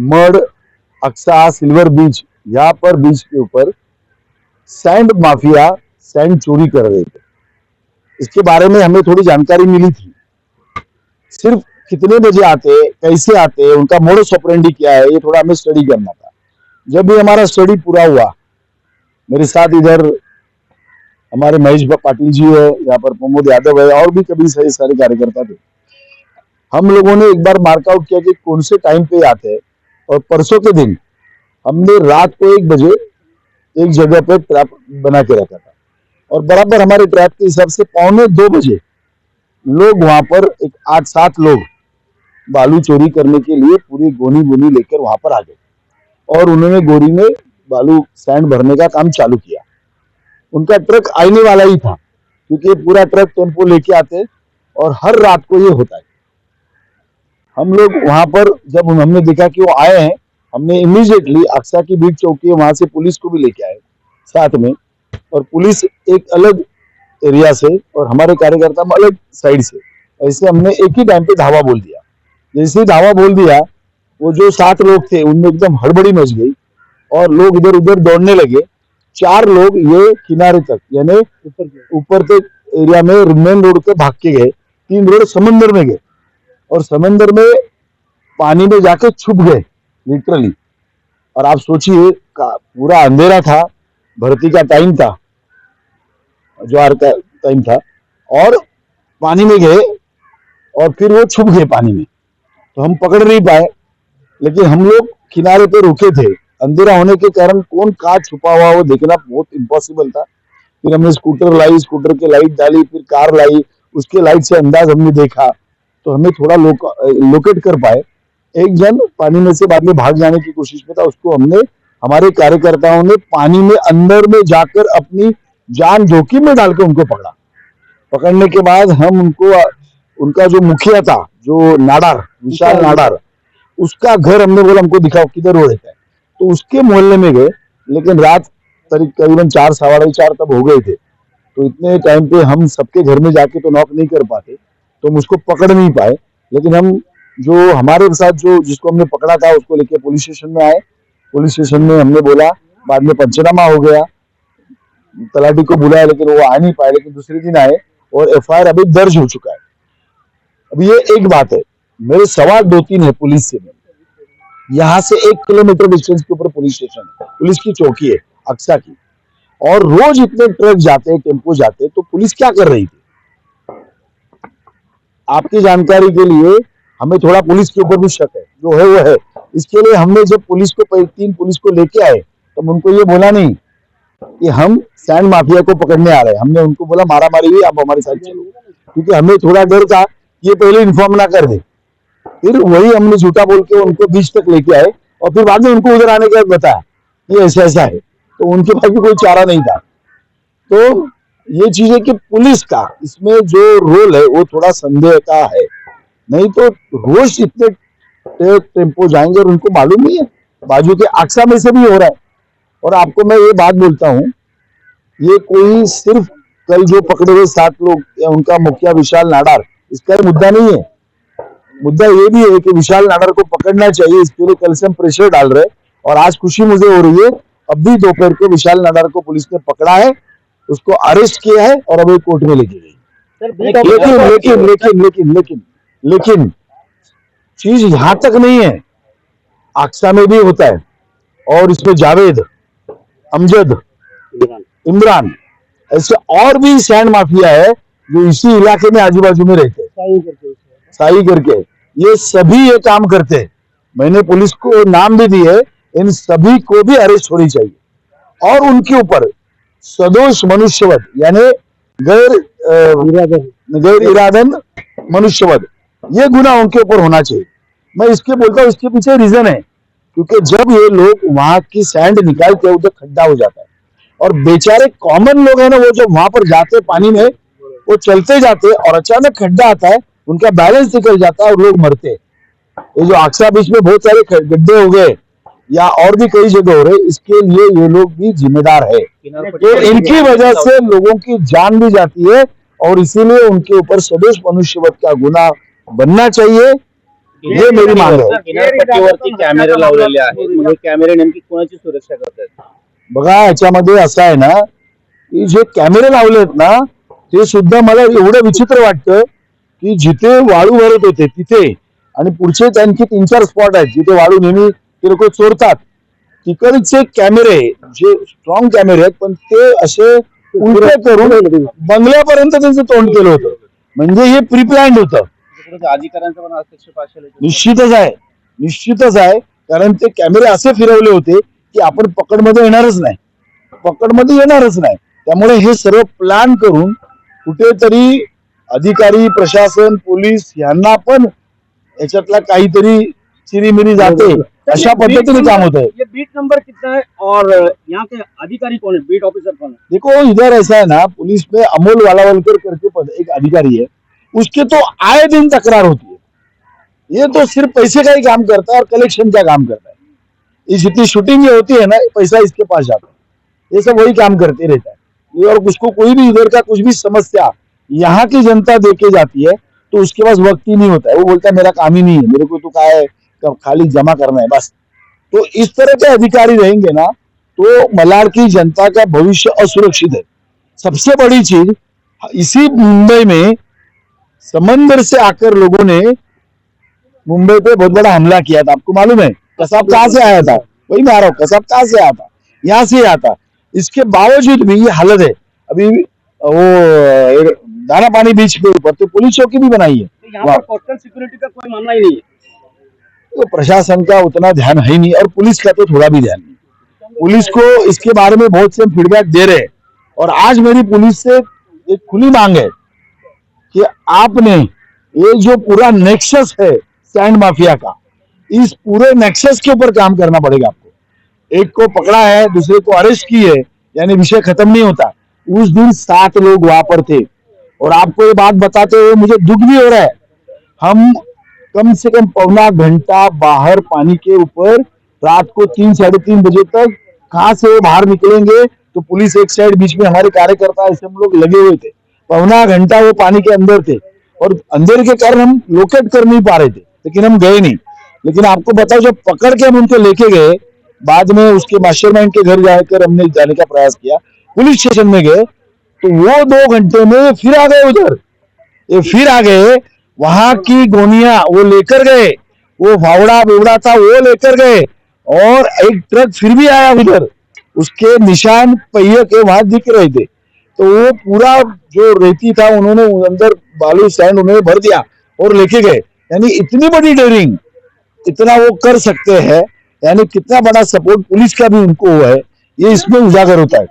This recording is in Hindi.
मड, अक्सा, सिल्वर बीच, यहाँ पर बीच के ऊपर सैंड माफिया सैंड चोरी कर रहे थे। इसके बारे में हमें थोड़ी जानकारी मिली थी। सिर्फ कितने बजे आते, कैसे आते, उनका मोडस ऑपरेंडी क्या है, ये थोड़ा हमें स्टडी करना था। जब भी हमारा स्टडी पूरा हुआ, मेरे साथ इधर हमारे महेश पाटिल जी है, यहाँ पर प्रमोद यादव है, और भी कभी सारे कार्यकर्ता थे। हम लोगों ने एक बार मार्कआउट किया कि कौन से टाइम पे आते हैं, और परसों के दिन हमने रात को 1 बजे एक जगह पे ट्रैप बना के रखा था, और बराबर हमारे ट्रैप के हिसाब से 1:45 बजे लोग वहां पर एक 8-7 लोग बालू चोरी करने के लिए पूरी गोनी गोनी लेकर वहां पर आ गए, और उन्होंने गोरी में बालू सैंड भरने का काम चालू किया। उनका ट्रक आने वाला ही था, क्योंकि पूरा ट्रक टेम्पो लेके आते, और हर रात को ये होता है। हम लोग वहां पर जब हमने देखा कि वो आए हैं, हमने इमीडिएटली अक्सा की बीट चौकी है, वहां से पुलिस को भी लेके आए साथ में, और पुलिस एक अलग एरिया से और हमारे कार्यकर्ता अलग साइड से, ऐसे हमने एक ही टाइम पे धावा बोल दिया। जैसे ही धावा बोल दिया, वो जो 7 लोग थे उनमें एकदम हड़बड़ी मच गई, और लोग इधर उधर दौड़ने लगे। 4 लोग ये किनारे तक, यानी ऊपर तक एरिया में मेन रोड पे भाग के गए। 3 रोड समंदर में गए, और समंदर में पानी में जाके छुप गए लिटरली। और आप सोचिए, पूरा अंधेरा था, भर्ती का टाइम था, ज्वार का टाइम था, और पानी में गए, और फिर वो छुप गए पानी में, तो हम पकड़ नहीं पाए। लेकिन हम लोग किनारे पे रुके थे, अंधेरा होने के कारण कौन कहाँ छुपा हुआ वो देखना बहुत इम्पॉसिबल था। फिर हमने स्कूटर लाई, स्कूटर की लाइट डाली, फिर कार लाई, उसके लाइट से अंदाज हमने देखा, तो हमें थोड़ा लोकेट कर पाए। एक जन पानी में से बाद में भाग जाने की कोशिश में था, उसको हमने, हमारे कार्यकर्ताओं ने पानी में अंदर में जाकर अपनी जान जोखिम में डालकर उनको पकड़ा। पकड़ने के बाद हम उनको, उनका जो मुखिया था, जो नाडार, विशाल नाडार, उसका घर हमने बोला हमको दिखाओ किधर वो रहता है, तो उसके मोहल्ले में गए। लेकिन रात करीबन 4, 4:15 तब हो गए थे, तो इतने टाइम पे हम सबके घर में जाके तो नॉक नहीं कर पाते, तो हम उसको पकड़ नहीं पाए। लेकिन हम जो हमारे साथ जो जिसको हमने पकड़ा था उसको लेके पुलिस स्टेशन में आए। पुलिस स्टेशन में हमने बोला, बाद में पंचनामा हो गया, तलाटी को बुलाया, लेकिन वो आ नहीं पाए। लेकिन दूसरे दिन आए, और FIR अभी दर्ज हो चुका है। अब ये एक बात है, मेरे सवाल 2-3 है पुलिस से। यहाँ से 1 किलोमीटर डिस्टेंस के ऊपर पुलिस स्टेशन है, पुलिस की चौकी है अक्सा की, और रोज इतने ट्रक जाते हैं, टेम्पो जाते हैं, तो पुलिस क्या कर रही थी? आपकी जानकारी के लिए, हमें थोड़ा पुलिस के ऊपर भी शक है, जो है वो है। इसके लिए हमने जब पुलिस को 3 पुलिस को लेके आए, तब उनको ये बोला नहीं कि हम सैंड माफिया को पकड़ने आ रहे हैं। हमने उनको बोला मारा मारी हुई, आप हमारे साथ चलो, क्योंकि हमें थोड़ा डर था ये पहले इन्फॉर्म ना कर दे। फिर वही हमने झूठा बोल के उनको बीच तक लेके आए, और फिर बाद में उनको उधर आने का बताया ये ऐसा ऐसा है, तो उनके पास भी कोई चारा नहीं था। तो ये चीज है कि पुलिस का इसमें जो रोल है वो थोड़ा संदेह का है। नहीं तो रोज इतने टेम्पो जाएंगे और उनको मालूम नहीं है, बाजू के अक्सा में से भी हो रहा है। और आपको मैं ये बात बोलता हूँ, ये कोई सिर्फ कल जो पकड़े हुए 7 लोग या उनका मुखिया विशाल नाडार, इसका मुद्दा नहीं है। मुद्दा ये भी है कि विशाल नाडार को पकड़ना चाहिए, इसके लिए कल से हम प्रेशर डाल रहे हैं, और आज खुशी मुझे हो रही है, अभी दोपहर को विशाल नाडार को पुलिस ने पकड़ा है, उसको अरेस्ट किया है, और अभी कोर्ट में लेके गई। लेकिन चीज यहां तक नहीं है, अक्सा में भी होता है, और इसमें जावेद, अमजद, इमरान, ऐसे और भी सैंड माफिया है जो इसी इलाके में आजू बाजू में रहते हैं, साई करके, ये सभी ये काम करते हैं। मैंने पुलिस को नाम भी दिए, इन सभी को भी अरेस्ट होनी चाहिए, और उनके ऊपर सदोष मनुष्यवध, यानी गैर इरादन मनुष्यवध, ये गुना उनके ऊपर होना चाहिए। मैं इसके बोलता हूँ, इसके पीछे रीजन है, क्योंकि जब ये लोग वहां की सैंड निकालते हैं, उधर खड्डा हो जाता है, और बेचारे कॉमन लोग हैं ना, वो जब वहां पर जाते पानी में, वो चलते जाते, और अचानक खड्डा आता है, उनका बैलेंस निकल जाता है और लोग मरते। ये जो अक्सा बीच में बहुत सारे गड्ढे हो गए, या और भी कई जगह हो रहे, इसके लिए ये लोग भी जिम्मेदार है। तो इनकी वजह से लोगों की जान भी जाती है, और इसीलिए उनके ऊपर सदोष मनुष्यवध का गुना बनना चाहिए। हे मेरी मांग आहे. किनारपट्टीवरती कॅमेरे लावलेले आहेत, मग हे कॅमेरे नेमकी कोणाची सुरक्षा करतात? बघा याच्यामध्ये असं आहे ना की जे कॅमेरे लावलेत ना ते सुद्धा मला एवढं विचित्र वाटतं की जिथे वाळू भरत होते तिथे आणि पुढचे त्यांचे 3-4 स्पॉट आहेत जिथे वाळू नेहमी ते लोक चोरतात तिकडचे कॅमेरे जे स्ट्रॉंग कॅमेरे आहेत पण ते असे उलटे करून बंगल्यापर्यंत त्यांचं तोंड केलं होतं म्हणजे हे प्री प्लॅन्ड होतं. अधिकाऱ्यांचा पण हस्तक्षेप असेल. निश्चितच आहे कारण ते कॅमेरे असे फिरवले होते की आपण पकडमध्ये येणारच नाही त्यामुळे हे सर्व प्लॅन करून कुठेतरी अधिकारी प्रशासन पोलीस यांना पण याच्यातला काहीतरी चिरीमिरी जाते अशा पद्धतीने काम होत है. ये बीट नंबर कितना है और यहाँ के अधिकारी कौन है, बीट ऑफिसर कौन है? देखो इधर ऐसा है ना पुलिस में अमोल वालावलकर करके एक अधिकारी है उसके तो आए दिन तकरार होती है. ये तो सिर्फ पैसे का ही काम करता है और कलेक्शन का काम करता है. इस जितनी शूटिंग ये होती है ना पैसा इसके पास जाता है ये सब वही काम करते रहता है और उसको कोई भी इधर का कुछ भी समस्या यहाँ की जनता दे के जाती है तो उसके पास वक्त ही नहीं होता है. वो बोलता है मेरा काम ही नहीं है मेरे को तो क्या है खाली जमा करना है बस. तो इस तरह के अधिकारी रहेंगे ना तो मलाड की जनता का भविष्य असुरक्षित है. सबसे बड़ी चीज इसी मुंबई में समंदर से आकर लोगों ने मुंबई पे बहुत बड़ा हमला किया था. आपको मालूम है कसाब कहां से आया था? वही मैं आ रहा हूँ कसाब कहां से आया था? यहाँ से आया था. इसके बावजूद भी ये हालत है. अभी वो दाना पानी बीच के ऊपर तो पुलिस चौकी भी बनाई है. यहाँ पर कोस्टल सिक्योरिटी का कोई मामला ही नहीं है. तो प्रशासन का उतना ध्यान है ही नहीं और पुलिस का तो थोड़ा भी ध्यान नहीं. पुलिस को इसके बारे में बहुत से फीडबैक दे रहे हैं और आज मेरी पुलिस से एक खुली मांग है कि आपने ये जो पूरा नेक्सस है सैंड माफिया का इस पूरे नेक्सस के ऊपर काम करना पड़ेगा आपको. एक को पकड़ा है दूसरे को अरेस्ट की है यानी विषय खत्म नहीं होता. उस दिन 7 लोग वहां पर थे और आपको ये बात बताते हुए मुझे दुख भी हो रहा है. हम कम से कम पौना घंटा बाहर पानी के ऊपर रात को 3-3:30 बजे तक कहां से वो बाहर निकलेंगे तो पुलिस एक साइड बीच में हमारे कार्यकर्ता ऐसे हम लोग लगे हुए थे. पौना घंटा वो पानी के अंदर थे और अंधेरे के कारण हम लोकेट कर नहीं पा रहे थे लेकिन हम गए नहीं. लेकिन आपको बताओ जब पकड़ के हम उनको लेके गए बाद में उसके मास्टरमाइंड के घर जाकर हमने जाने का प्रयास किया पुलिस स्टेशन में गए तो वो 2 घंटे में फिर आ गए उधर. ये फिर आ गए वहां की गोनिया वो लेकर गए वो फावड़ा बिवड़ा था वो लेकर गए और एक ट्रक फिर भी आया उधर उसके निशान पहिए के वहां दिख रहे थे. तो वो पूरा जो रेती था उन्होंने अंदर बालू सैंड उन्होंने भर दिया और लेके गए. यानी इतनी बड़ी डेयरिंग इतना वो कर सकते हैं यानी कितना बड़ा सपोर्ट पुलिस का भी उनको हुआ है ये इसमें उजागर होता है.